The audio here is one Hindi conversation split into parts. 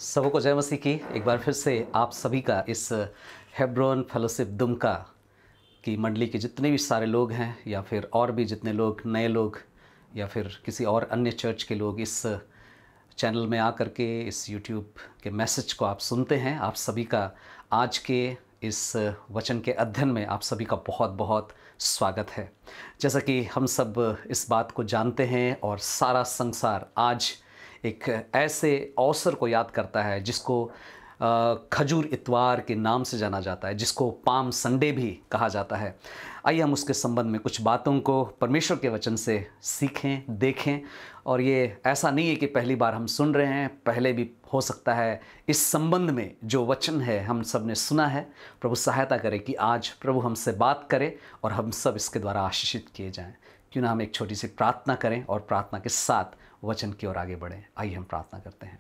सबको जय मसीह की। एक बार फिर से आप सभी का इस हेब्रोन फेलोशिप दुमका की मंडली के जितने भी सारे लोग हैं या फिर और भी जितने लोग नए लोग या फिर किसी और अन्य चर्च के लोग इस चैनल में आकर के इस यूट्यूब के मैसेज को आप सुनते हैं, आप सभी का आज के इस वचन के अध्ययन में आप सभी का बहुत बहुत स्वागत है। जैसा कि हम सब इस बात को जानते हैं और सारा संसार आज एक ऐसे अवसर को याद करता है जिसको खजूर इतवार के नाम से जाना जाता है, जिसको पाम संडे भी कहा जाता है। आइए हम उसके संबंध में कुछ बातों को परमेश्वर के वचन से सीखें, देखें। और ये ऐसा नहीं है कि पहली बार हम सुन रहे हैं, पहले भी हो सकता है इस संबंध में जो वचन है हम सब ने सुना है। प्रभु सहायता करे कि आज प्रभु हमसे बात करे और हम सब इसके द्वारा आशीषित किए जाएं। क्यों ना हम एक छोटी सी प्रार्थना करें और प्रार्थना के साथ वचन की ओर आगे बढ़ें। आइए हम प्रार्थना करते हैं।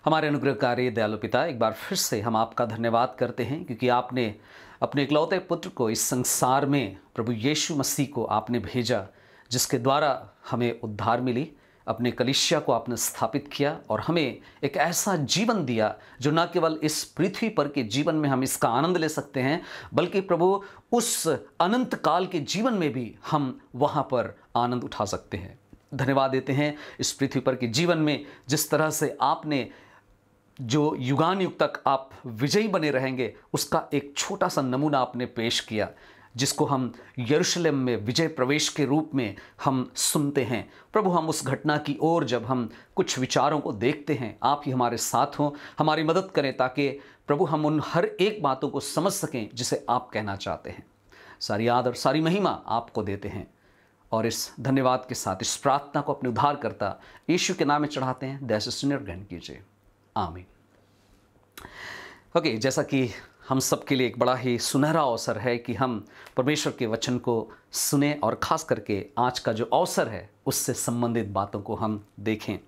हमारे अनुग्रहकारी दयालु पिता, एक बार फिर से हम आपका धन्यवाद करते हैं क्योंकि आपने अपने इकलौते पुत्र को इस संसार में, प्रभु यीशु मसीह को आपने भेजा, जिसके द्वारा हमें उद्धार मिली। अपने कलीसिया को आपने स्थापित किया और हमें एक ऐसा जीवन दिया जो न केवल इस पृथ्वी पर के जीवन में हम इसका आनंद ले सकते हैं, बल्कि प्रभु उस अनंत काल के जीवन में भी हम वहाँ पर आनंद उठा सकते हैं। धन्यवाद देते हैं इस पृथ्वी पर के जीवन में जिस तरह से आपने जो युगान युग तक आप विजयी बने रहेंगे उसका एक छोटा सा नमूना आपने पेश किया, जिसको हम यरूशलेम में विजय प्रवेश के रूप में हम सुनते हैं। प्रभु, हम उस घटना की ओर जब हम कुछ विचारों को देखते हैं, आप ही हमारे साथ हों, हमारी मदद करें ताकि प्रभु हम उन हर एक बातों को समझ सकें जिसे आप कहना चाहते हैं। सारी आदर सारी महिमा आपको देते हैं और इस धन्यवाद के साथ इस प्रार्थना को अपने उद्धारकर्ता यीशु के नाम में चढ़ाते हैं। दया से सुनिए और ग्रहण कीजिए, आमीन। ओके, जैसा कि हम सब के लिए एक बड़ा ही सुनहरा अवसर है कि हम परमेश्वर के वचन को सुने और ख़ास करके आज का जो अवसर है उससे संबंधित बातों को हम देखें।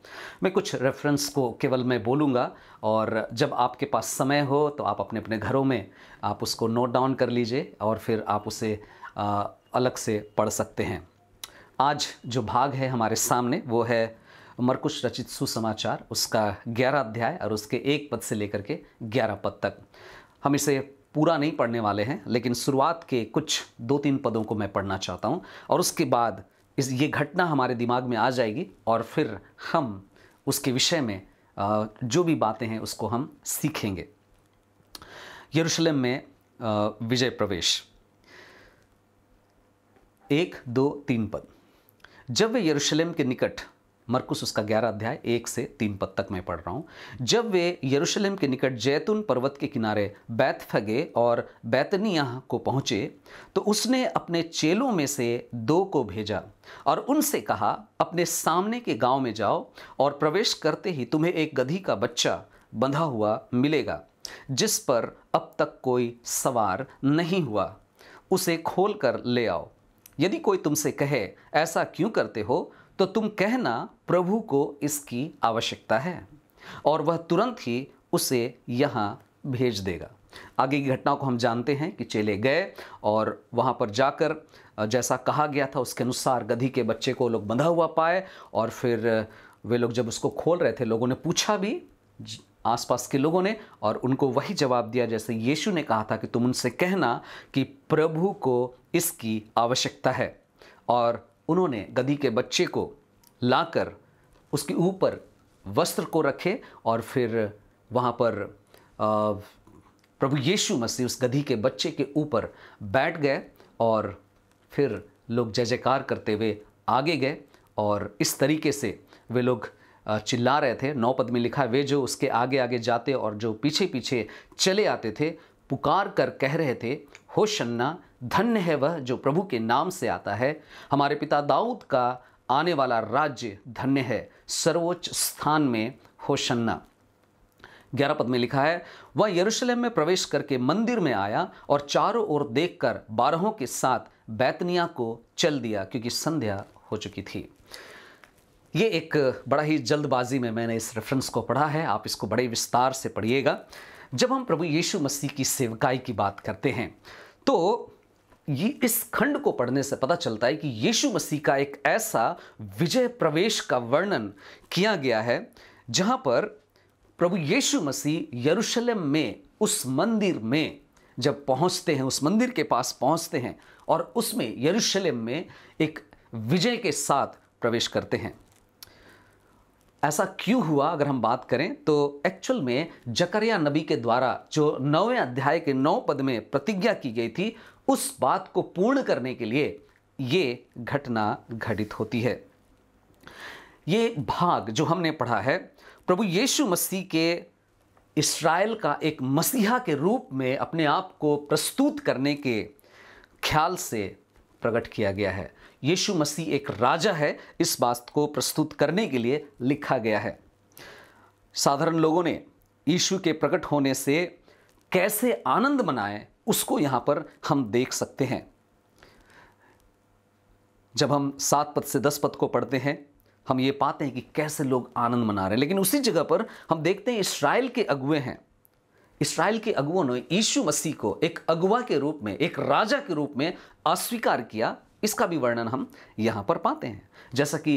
मैं कुछ रेफरेंस को केवल मैं बोलूँगा और जब आपके पास समय हो तो आप अपने अपने घरों में आप उसको नोट डाउन कर लीजिए और फिर आप उसे अलग से पढ़ सकते हैं। आज जो भाग है हमारे सामने वो है मरकुस रचित सुसमाचार, उसका 11 अध्याय और उसके 1 पद से लेकर के 11 पद तक। हम इसे पूरा नहीं पढ़ने वाले हैं, लेकिन शुरुआत के कुछ 2-3 पदों को मैं पढ़ना चाहता हूं और उसके बाद ये घटना हमारे दिमाग में आ जाएगी और फिर हम उसके विषय में जो भी बातें हैं उसको हम सीखेंगे। यरूशलेम में विजय प्रवेश, 1, 2, 3 पद। जब वे यरूशलेम के निकट, मरकुस उसका 11 अध्याय 1 से 3 पद तक मैं पढ़ रहा हूँ। जब वे यरूशलेम के निकट जैतून पर्वत के किनारे बैतफगे और बैतनिय्याह को पहुँचे तो उसने अपने चेलों में से 2 को भेजा और उनसे कहा, अपने सामने के गांव में जाओ और प्रवेश करते ही तुम्हें एक गदही का बच्चा बंधा हुआ मिलेगा जिस पर अब तक कोई सवार नहीं हुआ। उसे खोल कर ले आओ। यदि कोई तुमसे कहे, ऐसा क्यों करते हो, तो तुम कहना, प्रभु को इसकी आवश्यकता है और वह तुरंत ही उसे यहाँ भेज देगा। आगे की घटना को हम जानते हैं कि चेले गए और वहाँ पर जाकर जैसा कहा गया था उसके अनुसार गधी के बच्चे को लोग बंधा हुआ पाए और फिर वे लोग जब उसको खोल रहे थे, लोगों ने पूछा भी आसपास के लोगों ने और उनको वही जवाब दिया जैसे यीशु ने कहा था कि तुम उनसे कहना कि प्रभु को इसकी आवश्यकता है। और उन्होंने गधी के बच्चे को लाकर उसके ऊपर वस्त्र को रखे और फिर वहाँ पर प्रभु यीशु मसीह उस गधी के बच्चे के ऊपर बैठ गए और फिर लोग जय जयकार करते हुए आगे गए और इस तरीके से वे लोग चिल्ला रहे थे। 9 पद में लिखा है, वे जो उसके आगे आगे जाते और जो पीछे पीछे चले आते थे पुकार कर कह रहे थे, होशन्ना, धन्य है वह जो प्रभु के नाम से आता है, हमारे पिता दाऊद का आने वाला राज्य धन्य है, सर्वोच्च स्थान में होशन्ना। 11 पद में लिखा है, वह यरूशलेम में प्रवेश करके मंदिर में आया और चारों ओर देखकर 12 के साथ बैतनिय्याह को चल दिया क्योंकि संध्या हो चुकी थी। ये एक बड़ा ही जल्दबाजी में मैंने इस रेफरेंस को पढ़ा है, आप इसको बड़े विस्तार से पढ़िएगा। जब हम प्रभु यीशु मसीह की सेवकाई की बात करते हैं तो ये इस खंड को पढ़ने से पता चलता है कि यीशु मसीह का एक ऐसा विजय प्रवेश का वर्णन किया गया है जहां पर प्रभु यीशु मसीह यरूशलेम में उस मंदिर में जब पहुंचते हैं, उस मंदिर के पास पहुंचते हैं और उसमें यरूशलेम में एक विजय के साथ प्रवेश करते हैं। ऐसा क्यों हुआ अगर हम बात करें तो एक्चुअल में जकरिया नबी के द्वारा जो 9वें अध्याय के 9 पद में प्रतिज्ञा की गई थी, उस बात को पूर्ण करने के लिए ये घटना घटित होती है। ये भाग जो हमने पढ़ा है प्रभु यीशु मसीह के इस्राएल का एक मसीहा के रूप में अपने आप को प्रस्तुत करने के ख्याल से प्रकट किया गया है। यीशु मसीह एक राजा है, इस बात को प्रस्तुत करने के लिए लिखा गया है। साधारण लोगों ने यीशु के प्रकट होने से कैसे आनंद मनाए उसको यहां पर हम देख सकते हैं। जब हम 7 पद से 10 पद को पढ़ते हैं हम ये पाते हैं कि कैसे लोग आनंद मना रहे हैं, लेकिन उसी जगह पर हम देखते हैं इस्राएल के अगुए हैं। इस्राएल के अगुओं ने यीशु मसीह को एक अगुआ के रूप में, एक राजा के रूप में अस्वीकार किया। इसका भी वर्णन हम यहां पर पाते हैं। जैसा कि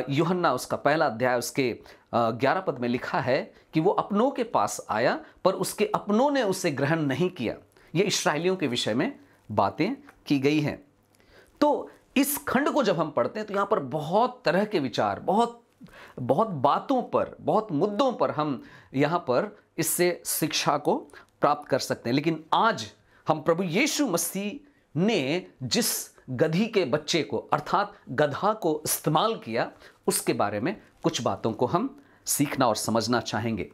यूहन्ना उसका पहला अध्याय उसके 11 पद में लिखा है कि वो अपनों के पास आया पर उसके अपनों ने उसे ग्रहण नहीं किया। ये इस्राएलियों के विषय में बातें की गई हैं। तो इस खंड को जब हम पढ़ते हैं तो यहां पर बहुत तरह के विचार, बहुत बातों पर, बहुत मुद्दों पर हम यहां पर इससे शिक्षा को प्राप्त कर सकते हैं। लेकिन आज हम प्रभु यीशु मसीह ने जिस गधी के बच्चे को अर्थात गधा को इस्तेमाल किया उसके बारे में कुछ बातों को हम सीखना और समझना चाहेंगे।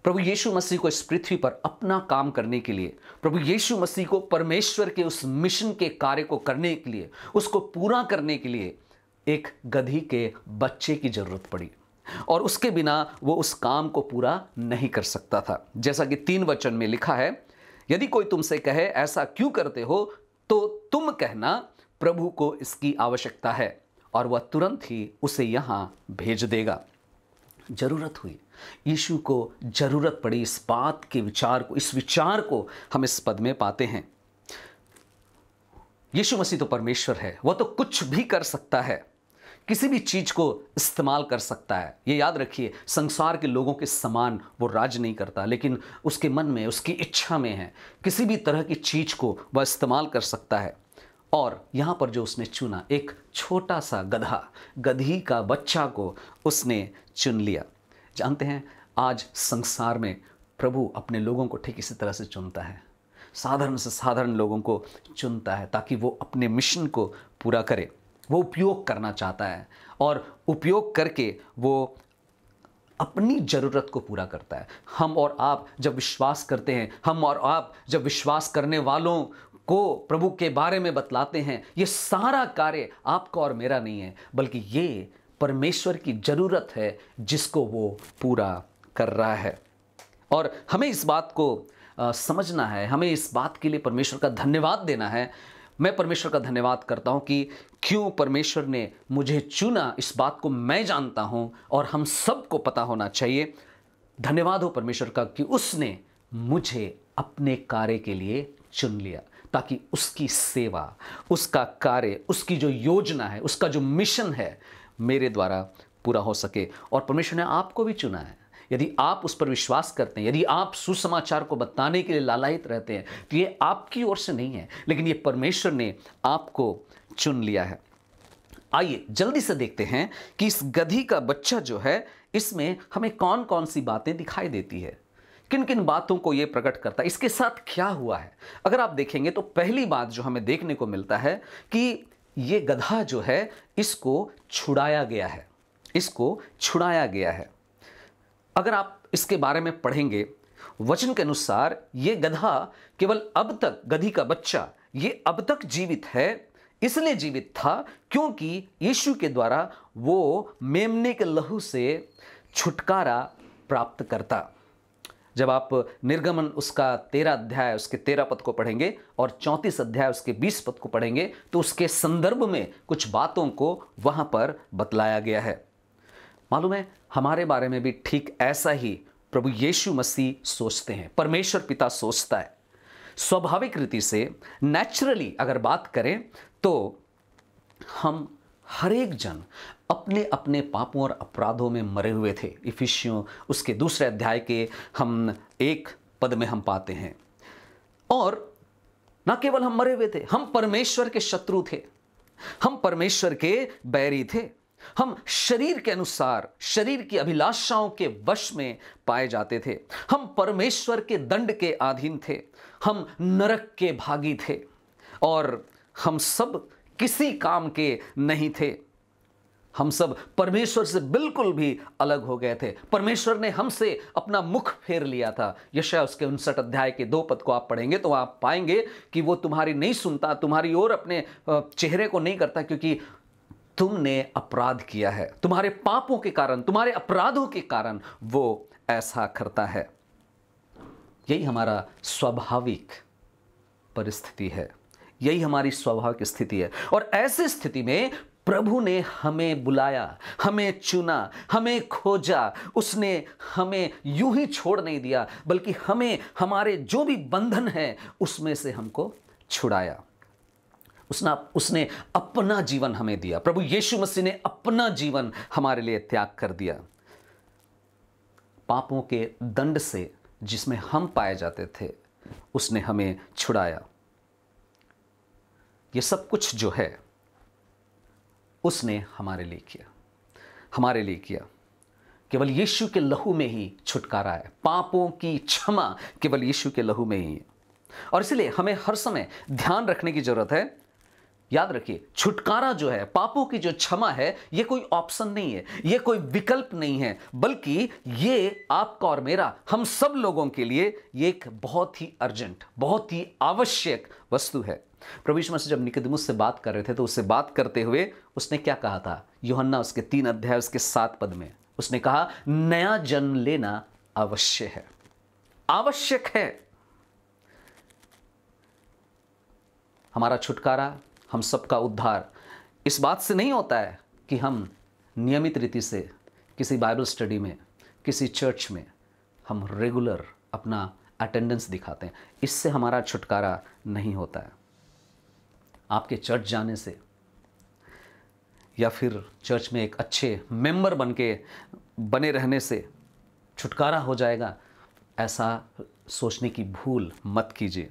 प्रभु यीशु मसीह को इस पृथ्वी पर अपना काम करने के लिए, प्रभु यीशु मसीह को परमेश्वर के उस मिशन के कार्य को करने के लिए, उसको पूरा करने के लिए एक गधी के बच्चे की जरूरत पड़ी और उसके बिना वो उस काम को पूरा नहीं कर सकता था। जैसा कि 3 वचन में लिखा है, यदि कोई तुमसे कहे ऐसा क्यों करते हो तो तुम कहना प्रभु को इसकी आवश्यकता है और वह तुरंत ही उसे यहां भेज देगा। जरूरत हुई, यीशु को जरूरत पड़ी इस बात के विचार को, इस विचार को हम इस पद में पाते हैं। यीशु मसीह तो परमेश्वर है, वह तो कुछ भी कर सकता है, किसी भी चीज को इस्तेमाल कर सकता है। ये याद रखिए, संसार के लोगों के समान वो राज नहीं करता, लेकिन उसके मन में, उसकी इच्छा में है, किसी भी तरह की चीज को वह इस्तेमाल कर सकता है। और यहां पर जो उसने चुना, एक छोटा सा गधा, गधी का बच्चा को उसने चुन लिया। जानते हैं आज संसार में प्रभु अपने लोगों को ठीक इसी तरह से चुनता है, साधारण से साधारण लोगों को चुनता है ताकि वो अपने मिशन को पूरा करे। वो उपयोग करना चाहता है और उपयोग करके वो अपनी जरूरत को पूरा करता है। हम और आप जब विश्वास करते हैं, हम और आप जब विश्वास करने वालों को प्रभु के बारे में बतलाते हैं, ये सारा कार्य आपका और मेरा नहीं है, बल्कि ये परमेश्वर की जरूरत है जिसको वो पूरा कर रहा है। और हमें इस बात को समझना है, हमें इस बात के लिए परमेश्वर का धन्यवाद देना है। मैं परमेश्वर का धन्यवाद करता हूं कि क्यों परमेश्वर ने मुझे चुना, इस बात को मैं जानता हूं और हम सबको पता होना चाहिए। धन्यवाद हो परमेश्वर का कि उसने मुझे अपने कार्य के लिए चुन लिया ताकि उसकी सेवा, उसका कार्य, उसकी जो योजना है, उसका जो मिशन है मेरे द्वारा पूरा हो सके। और परमेश्वर ने आपको भी चुना है। यदि आप उस पर विश्वास करते हैं, यदि आप सुसमाचार को बताने के लिए लालायित रहते हैं, तो ये आपकी ओर से नहीं है, लेकिन ये परमेश्वर ने आपको चुन लिया है। आइए जल्दी से देखते हैं कि इस गधी का बच्चा जो है, इसमें हमें कौन कौन सी बातें दिखाई देती है, किन किन बातों को यह प्रकट करता है, इसके साथ क्या हुआ है। अगर आप देखेंगे तो पहली बात जो हमें देखने को मिलता है कि ये गधा जो है इसको छुड़ाया गया है, इसको छुड़ाया गया है। अगर आप इसके बारे में पढ़ेंगे वचन के अनुसार, ये गधा केवल अब तक, गधी का बच्चा ये अब तक जीवित है, इसलिए जीवित था क्योंकि यीशु के द्वारा वो मेमने के लहू से छुटकारा प्राप्त करता। जब आप निर्गमन उसका 13 अध्याय उसके 13 पद को पढ़ेंगे और 34 अध्याय उसके 20 पद को पढ़ेंगे तो उसके संदर्भ में कुछ बातों को वहां पर बतलाया गया है। मालूम है, हमारे बारे में भी ठीक ऐसा ही प्रभु यीशु मसीह सोचते हैं, परमेश्वर पिता सोचता है। स्वाभाविक रीति से, नेचुरली अगर बात करें तो हम हर एक जन अपने अपने पापों और अपराधों में मरे हुए थे। इफिसियों उसके दूसरे अध्याय के हम 1 पद में हम पाते हैं। और ना केवल हम मरे हुए थे, हम परमेश्वर के शत्रु थे, हम परमेश्वर के बैरी थे, हम शरीर के अनुसार शरीर की अभिलाषाओं के वश में पाए जाते थे, हम परमेश्वर के दंड के अधीन थे, हम नरक के भागी थे और हम सब किसी काम के नहीं थे। हम सब परमेश्वर से बिल्कुल भी अलग हो गए थे। परमेश्वर ने हमसे अपना मुख फेर लिया था। यशायाह उसके 59 अध्याय के 2 पद को आप पढ़ेंगे तो आप पाएंगे कि वो तुम्हारी नहीं सुनता, तुम्हारी ओर अपने चेहरे को नहीं करता, क्योंकि तुमने अपराध किया है। तुम्हारे पापों के कारण, तुम्हारे अपराधों के कारण वो ऐसा करता है। यही हमारा स्वाभाविक परिस्थिति है, यही हमारी स्वाभाविक स्थिति है। और ऐसी स्थिति में प्रभु ने हमें बुलाया, हमें चुना, हमें खोजा। उसने हमें यूं ही छोड़ नहीं दिया, बल्कि हमें हमारे जो भी बंधन है उसमें से हमको छुड़ाया। उसने अपना जीवन हमें दिया। प्रभु यीशु मसीह ने अपना जीवन हमारे लिए त्याग कर दिया। पापों के दंड से जिसमें हम पाए जाते थे, उसने हमें छुड़ाया। ये सब कुछ जो है उसने हमारे लिए किया, हमारे लिए किया। केवल यीशु के लहू में ही छुटकारा है। पापों की क्षमा केवल यीशु के लहू में ही है। और इसलिए हमें हर समय ध्यान रखने की जरूरत है। याद रखिए, छुटकारा जो है, पापों की जो क्षमा है, ये कोई ऑप्शन नहीं है, ये कोई विकल्प नहीं है, बल्कि ये आपका और मेरा, हम सब लोगों के लिए ये एक बहुत ही अर्जेंट, बहुत ही आवश्यक वस्तु है। प्रभु यीशु मसीह जब निकोदेमुस से बात कर रहे थे तो उससे बात करते हुए उसने क्या कहा था? यूहन्ना उसके 3 अध्याय उसके 7 पद में उसने कहा, नया जन्म लेना अवश्य है, आवश्यक है। हमारा छुटकारा, हम सबका उद्धार इस बात से नहीं होता है कि हम नियमित रीति से किसी बाइबल स्टडी में, किसी चर्च में हम रेगुलर अपना अटेंडेंस दिखाते हैं। इससे हमारा छुटकारा नहीं होता है। आपके चर्च जाने से या फिर चर्च में एक अच्छे मेंबर बने रहने से छुटकारा हो जाएगा, ऐसा सोचने की भूल मत कीजिए।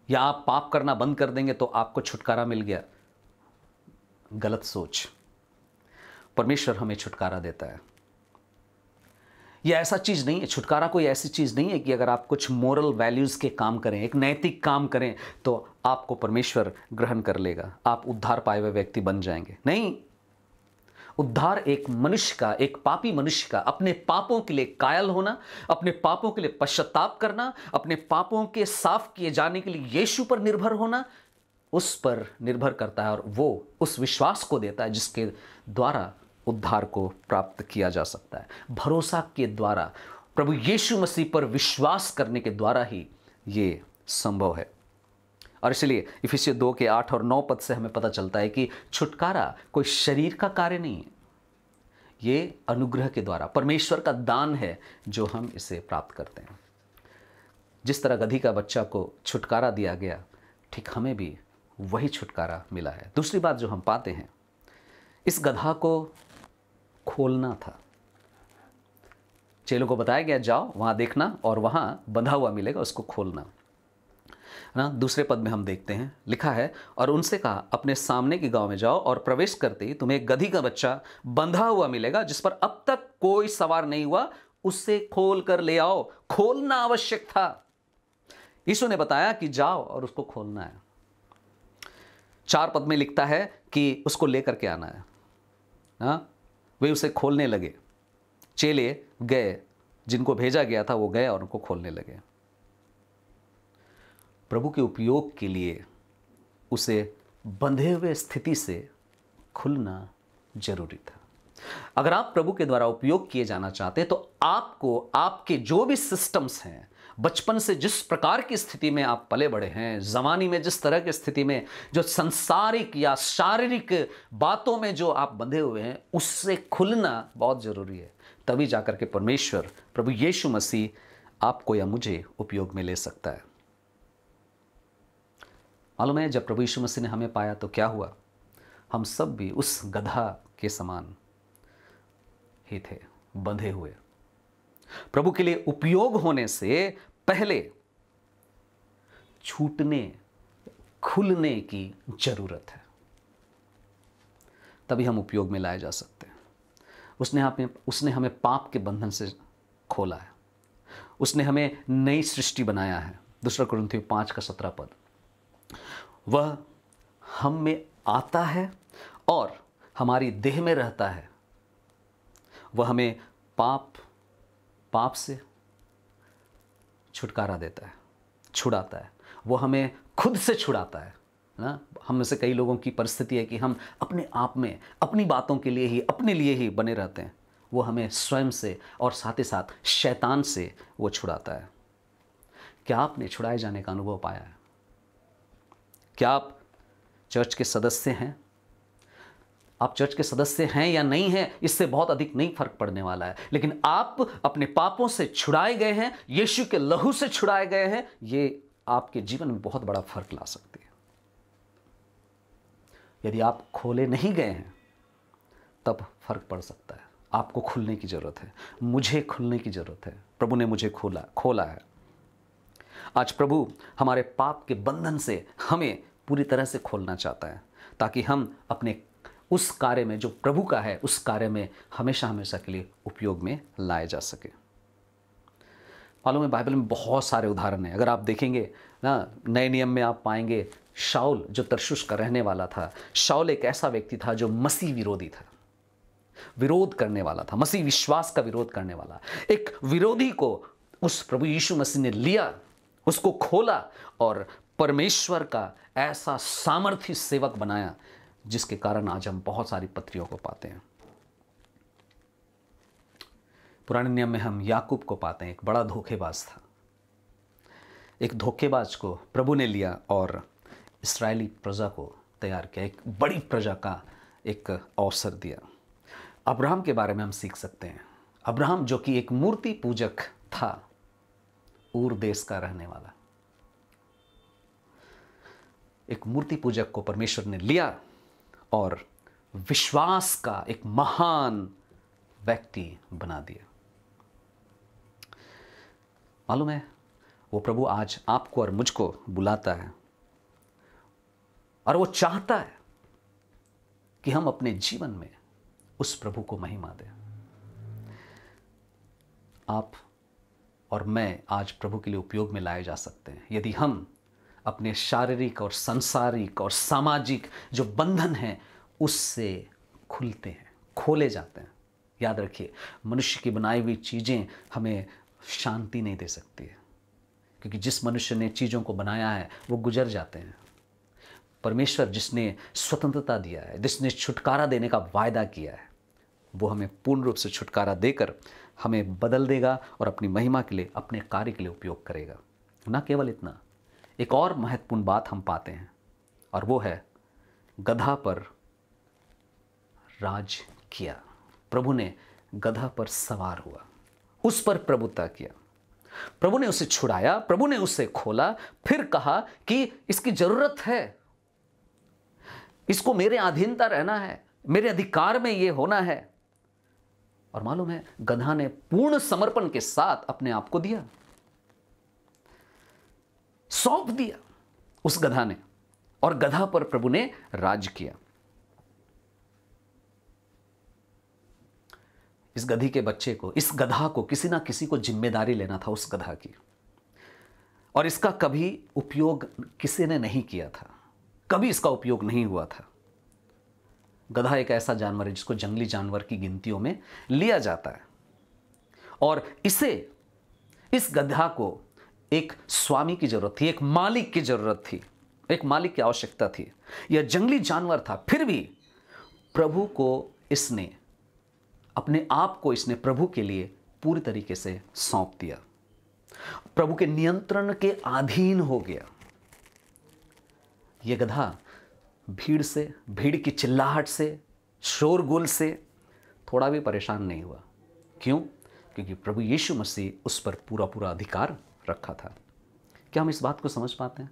या आप पाप करना बंद कर देंगे तो आपको छुटकारा मिल गया, गलत सोच। परमेश्वर हमें छुटकारा देता है। यह ऐसा चीज़ नहीं है, छुटकारा कोई ऐसी चीज़ नहीं है कि अगर आप कुछ मोरल वैल्यूज़ के काम करें, एक नैतिक काम करें तो आपको परमेश्वर ग्रहण कर लेगा, आप उद्धार पाए हुए व्यक्ति बन जाएंगे। नहीं, उद्धार एक मनुष्य का, एक पापी मनुष्य का अपने पापों के लिए कायल होना, अपने पापों के लिए पश्चाताप करना, अपने पापों के साफ किए जाने के लिए यीशु पर निर्भर होना, उस पर निर्भर करता है और वो उस विश्वास को देता है जिसके द्वारा उद्धार को प्राप्त किया जा सकता है। भरोसा के द्वारा, प्रभु यीशु मसीह पर विश्वास करने के द्वारा ही ये संभव है। और इसलिए इफिसियों 2 के 8 और 9 पद से हमें पता चलता है कि छुटकारा कोई शरीर का कार्य नहीं है, ये अनुग्रह के द्वारा परमेश्वर का दान है जो हम इसे प्राप्त करते हैं। जिस तरह गधी का बच्चा को छुटकारा दिया गया, ठीक हमें भी वही छुटकारा मिला है। दूसरी बात जो हम पाते हैं, इस गधा को खोलना था। चेलों को बताया गया, जाओ वहां देखना और वहां बंधा हुआ मिलेगा, उसको खोलना ना। दूसरे पद में हम देखते हैं, लिखा है, और उनसे कहा, अपने सामने के गांव में जाओ और प्रवेश करते ही तुम्हें एक गधी का बच्चा बंधा हुआ मिलेगा जिस पर अब तक कोई सवार नहीं हुआ, उससे खोल कर ले आओ। खोलना आवश्यक था। यीशु ने बताया कि जाओ और उसको खोलना है। 4 पद में लिखता है कि उसको लेकर के आना है। हाँ, वे उसे खोलने लगे। चेले गए, जिनको भेजा गया था वो गए और उनको खोलने लगे। प्रभु के उपयोग के लिए उसे बंधे हुए स्थिति से खुलना जरूरी था। अगर आप प्रभु के द्वारा उपयोग किए जाना चाहते हैं तो आपको आपके जो भी सिस्टम्स हैं, बचपन से जिस प्रकार की स्थिति में आप पले बड़े हैं, जवानी में जिस तरह की स्थिति में, जो संसारिक या शारीरिक बातों में जो आप बंधे हुए हैं, उससे खुलना बहुत जरूरी है। तभी जाकर के परमेश्वर, प्रभु यीशु मसीह आपको या मुझे उपयोग में ले सकता है। मालूम है, जब प्रभु यीशु मसीह ने हमें पाया तो क्या हुआ? हम सब भी उस गधा के समान ही थे, बंधे हुए। प्रभु के लिए उपयोग होने से पहले छूटने, खुलने की जरूरत है, तभी हम उपयोग में लाए जा सकते हैं। उसने हमें पाप के बंधन से खोला है, उसने हमें नई सृष्टि बनाया है। 2 कुरिन्थियों 5:17 वह हम में आता है और हमारी देह में रहता है। वह हमें पाप से छुटकारा देता है, छुड़ाता है। वो हमें खुद से छुड़ाता है ना। हम में से कई लोगों की परिस्थिति है कि हम अपने आप में, अपनी बातों के लिए ही, अपने लिए ही बने रहते हैं। वो हमें स्वयं से और साथ ही साथ शैतान से वो छुड़ाता है। क्या आपने छुड़ाए जाने का अनुभव पाया है? क्या आप चर्च के सदस्य हैं? आप चर्च के सदस्य हैं या नहीं हैं, इससे बहुत अधिक नहीं फर्क पड़ने वाला है, लेकिन आप अपने पापों से छुड़ाए गए हैं, यीशु के लहू से छुड़ाए गए हैं। ये आपके जीवन में बहुत बड़ा फर्क ला सकती है। यदि आप खोले नहीं गए हैं तब फर्क पड़ सकता है। आपको खुलने की जरूरत है, मुझे खुलने की जरूरत है। प्रभु ने मुझे खोला है। आज प्रभु हमारे पाप के बंधन से हमें पूरी तरह से खोलना चाहता है, ताकि हम अपने उस कार्य में जो प्रभु का है, उस कार्य में हमेशा हमेशा के लिए उपयोग में लाए जा सके। मालूम है, बाइबल में बहुत सारे उदाहरण हैं। अगर आप देखेंगे ना, नए नियम में आप पाएंगे शाऊल जो तरसुस का रहने वाला था। शाऊल एक ऐसा व्यक्ति था जो मसीह विरोधी था, विरोध करने वाला था, मसीह विश्वास का विरोध करने वाला। एक विरोधी को उस प्रभु यीशु मसीह ने लिया, उसको खोला और परमेश्वर का ऐसा सामर्थी सेवक बनाया, जिसके कारण आज हम बहुत सारी पत्रियों को पाते हैं। पुराने नियम में हम याकूब को पाते हैं, एक बड़ा धोखेबाज था। एक धोखेबाज को प्रभु ने लिया और इस्राएली प्रजा को तैयार किया, एक बड़ी प्रजा का एक अवसर दिया। अब्राहम के बारे में हम सीख सकते हैं। अब्राहम जो कि एक मूर्ति पूजक था, ऊर देश का रहने वाला, एक मूर्ति पूजक को परमेश्वर ने लिया और विश्वास का एक महान व्यक्ति बना दिया। मालूम है, वो प्रभु आज आपको और मुझको बुलाता है और वो चाहता है कि हम अपने जीवन में उस प्रभु को महिमा दें। आप और मैं आज प्रभु के लिए उपयोग में लाए जा सकते हैं यदि हम अपने शारीरिक और सांसारिक और सामाजिक जो बंधन हैं उससे खुलते हैं, खोले जाते हैं। याद रखिए, मनुष्य की बनाई हुई चीज़ें हमें शांति नहीं दे सकती है, क्योंकि जिस मनुष्य ने चीज़ों को बनाया है वो गुजर जाते हैं। परमेश्वर जिसने स्वतंत्रता दिया है, जिसने छुटकारा देने का वायदा किया है, वो हमें पूर्ण रूप से छुटकारा देकर हमें बदल देगा और अपनी महिमा के लिए, अपने कार्य के लिए उपयोग करेगा। ना केवल इतना, एक और महत्वपूर्ण बात हम पाते हैं और वो है गधा पर राज किया। प्रभु ने गधा पर सवार हुआ, उस पर प्रभुता किया। प्रभु ने उसे छुड़ाया, प्रभु ने उसे खोला, फिर कहा कि इसकी जरूरत है, इसको मेरे अधीनता रहना है, मेरे अधिकार में ये होना है। और मालूम है, गधा ने पूर्ण समर्पण के साथ अपने आप को दिया, सौंप दिया उस गधा ने, और गधा पर प्रभु ने राज किया। इस गधी के बच्चे को, इस गधा को किसी ना किसी को जिम्मेदारी लेना था उस गधा की, और इसका कभी उपयोग किसी ने नहीं किया था, कभी इसका उपयोग नहीं हुआ था। गधा एक ऐसा जानवर है जिसको जंगली जानवर की गिनतियों में लिया जाता है, और इस गधा को एक स्वामी की जरूरत थी, एक मालिक की जरूरत थी, एक मालिक की आवश्यकता थी। यह जंगली जानवर था, फिर भी प्रभु को इसने, अपने आप को इसने प्रभु के लिए पूरी तरीके से सौंप दिया, प्रभु के नियंत्रण के अधीन हो गया। यह गधा भीड़ की चिल्लाहट से, शोरगुल से थोड़ा भी परेशान नहीं हुआ। क्यों? क्योंकि प्रभु यीशु मसीह उस पर पूरा अधिकार रखा था। क्या हम इस बात को समझ पाते हैं?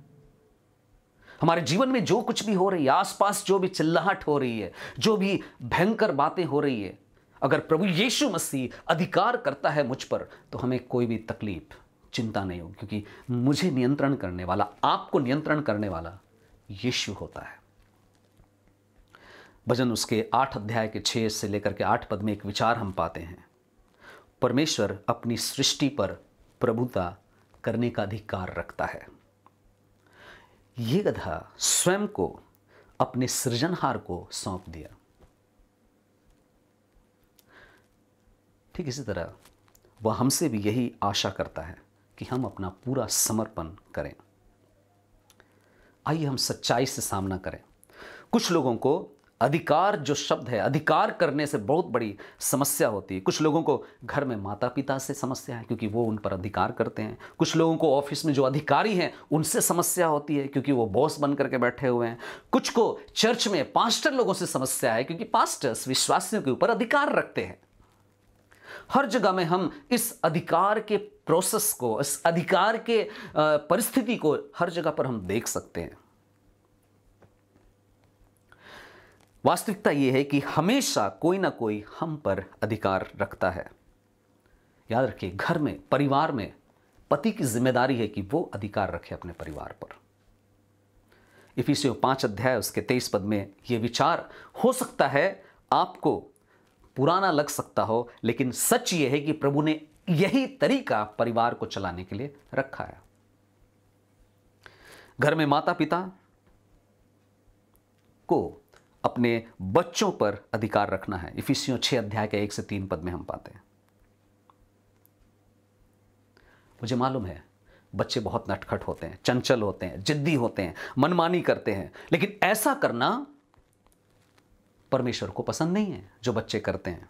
हमारे जीवन में जो कुछ भी हो रही है, आसपास जो भी चिल्लाहट हो रही है, जो भी भयंकर बातें हो रही है, अगर प्रभु यीशु मसीह अधिकार करता है मुझ पर, तो हमें कोई भी तकलीफ, चिंता नहीं होगी, क्योंकि मुझे नियंत्रण करने वाला, आपको नियंत्रण करने वाला यीशु होता है। भजन उसके 8 अध्याय के 6 से लेकर के 8 पद में एक विचार हम पाते हैं, परमेश्वर अपनी सृष्टि पर प्रभुता करने का अधिकार रखता है। ये गधा स्वयं को अपने सृजनहार को सौंप दिया। ठीक इसी तरह वह हमसे भी यही आशा करता है कि हम अपना पूरा समर्पण करें। आइए हम सच्चाई से सामना करें। कुछ लोगों को अधिकार जो शब्द है, अधिकार करने से बहुत बड़ी समस्या होती है। कुछ लोगों को घर में माता पिता से समस्या है क्योंकि वो उन पर अधिकार करते हैं। कुछ लोगों को ऑफिस में जो अधिकारी हैं उनसे समस्या होती है क्योंकि वो बॉस बन करके बैठे हुए हैं। कुछ को चर्च में पास्टर लोगों से समस्या है क्योंकि पास्टर्स विश्वासियों के ऊपर अधिकार रखते हैं। हर जगह में हम इस अधिकार के प्रोसेस को, इस अधिकार के परिस्थिति को हर जगह पर हम देख सकते हैं। वास्तविकता यह है कि हमेशा कोई ना कोई हम पर अधिकार रखता है। याद रखिए, घर में, परिवार में पति की जिम्मेदारी है कि वो अधिकार रखे अपने परिवार पर। इफिसियों 5 अध्याय उसके 23 पद में यह विचार हो सकता है आपको पुराना लग सकता हो, लेकिन सच यह है कि प्रभु ने यही तरीका परिवार को चलाने के लिए रखा है। घर में माता पिता को अपने बच्चों पर अधिकार रखना है। इफिसियों 6 अध्याय के 1 से 3 पद में हम पाते हैं। मुझे मालूम है बच्चे बहुत नटखट होते हैं, चंचल होते हैं, जिद्दी होते हैं, मनमानी करते हैं, लेकिन ऐसा करना परमेश्वर को पसंद नहीं है जो बच्चे करते हैं।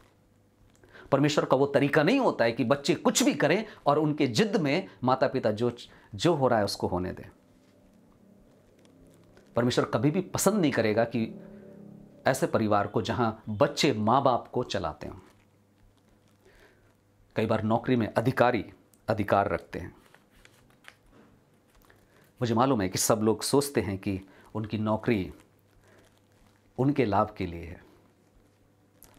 परमेश्वर का वो तरीका नहीं होता है कि बच्चे कुछ भी करें और उनके जिद में माता पिता जो हो रहा है उसको होने दें। परमेश्वर कभी भी पसंद नहीं करेगा कि ऐसे परिवार को जहां बच्चे मां बाप को चलाते हैं। कई बार नौकरी में अधिकारी अधिकार रखते हैं। मुझे मालूम है कि सब लोग सोचते हैं कि उनकी नौकरी उनके लाभ के लिए है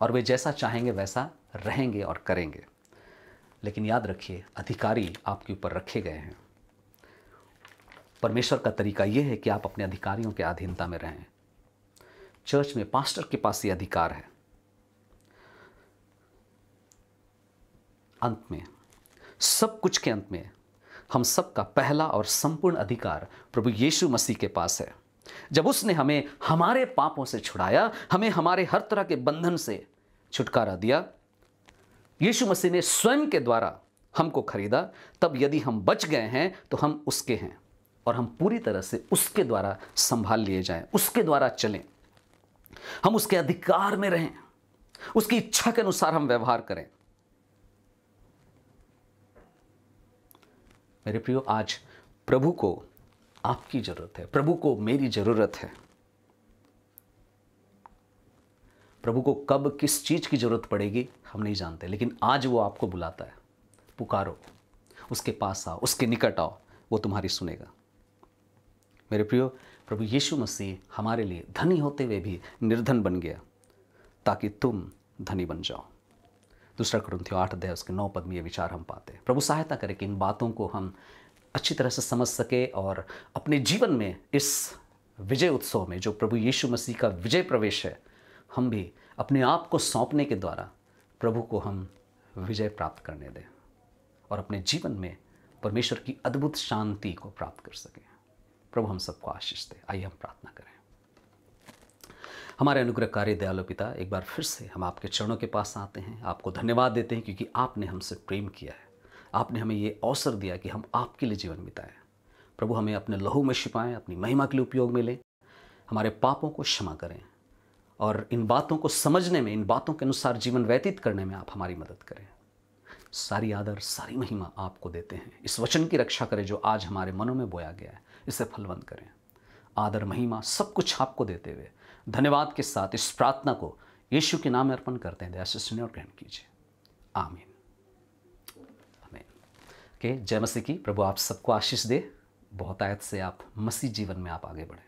और वे जैसा चाहेंगे वैसा रहेंगे और करेंगे, लेकिन याद रखिए अधिकारी आपके ऊपर रखे गए हैं। परमेश्वर का तरीका यह है कि आप अपने अधिकारियों के अधीनता में रहें। चर्च में पास्टर के पास ये अधिकार है। अंत में, सब कुछ के अंत में, हम सबका पहला और संपूर्ण अधिकार प्रभु यीशु मसीह के पास है। जब उसने हमें हमारे पापों से छुड़ाया, हमें हमारे हर तरह के बंधन से छुटकारा दिया, यीशु मसीह ने स्वयं के द्वारा हमको खरीदा, तब यदि हम बच गए हैं तो हम उसके हैं और हम पूरी तरह से उसके द्वारा संभाल लिए जाएं, उसके द्वारा चलें, हम उसके अधिकार में रहें, उसकी इच्छा के अनुसार हम व्यवहार करें। मेरे प्रियो, आज प्रभु को आपकी जरूरत है, प्रभु को मेरी जरूरत है। प्रभु को कब किस चीज की जरूरत पड़ेगी हम नहीं जानते, लेकिन आज वो आपको बुलाता है। पुकारो, उसके पास आओ, उसके निकट आओ, वो तुम्हारी सुनेगा। मेरे प्रियो, प्रभु यीशु मसीह हमारे लिए धनी होते हुए भी निर्धन बन गया ताकि तुम धनी बन जाओ। 2 कुरिन्थियों 8 अध्याय उसके 9 पद में ये विचार हम पाते हैं। प्रभु सहायता करे कि इन बातों को हम अच्छी तरह से समझ सके और अपने जीवन में इस विजय उत्सव में जो प्रभु यीशु मसीह का विजय प्रवेश है, हम भी अपने आप को सौंपने के द्वारा प्रभु को हम विजय प्राप्त करने दें और अपने जीवन में परमेश्वर की अद्भुत शांति को प्राप्त कर सकें। प्रभु हम सबको आशीष दे। आइए हम प्रार्थना करें। हमारे अनुग्रहकारी दयालु पिता, एक बार फिर से हम आपके चरणों के पास आते हैं, आपको धन्यवाद देते हैं क्योंकि आपने हमसे प्रेम किया है। आपने हमें ये अवसर दिया कि हम आपके लिए जीवन बिताएं। प्रभु हमें अपने लहू में छिपाएं, अपनी महिमा के लिए उपयोग में लें, हमारे पापों को क्षमा करें और इन बातों को समझने में, इन बातों के अनुसार जीवन व्यतीत करने में आप हमारी मदद करें। सारी आदर, सारी महिमा आपको देते हैं। इस वचन की रक्षा करें जो आज हमारे मनों में बोया गया है, इसे फलवंत करें। आदर, महिमा सब कुछ आपको देते हुए धन्यवाद के साथ इस प्रार्थना को यीशु के नाम में अर्पण करते हैं। दया से सुने और ग्रहण कीजिए। आमीन, आमीन। के जय मसीह की। प्रभु आप सबको आशीष दे। बहुत आयत से आप मसीह जीवन में आप आगे बढ़ें।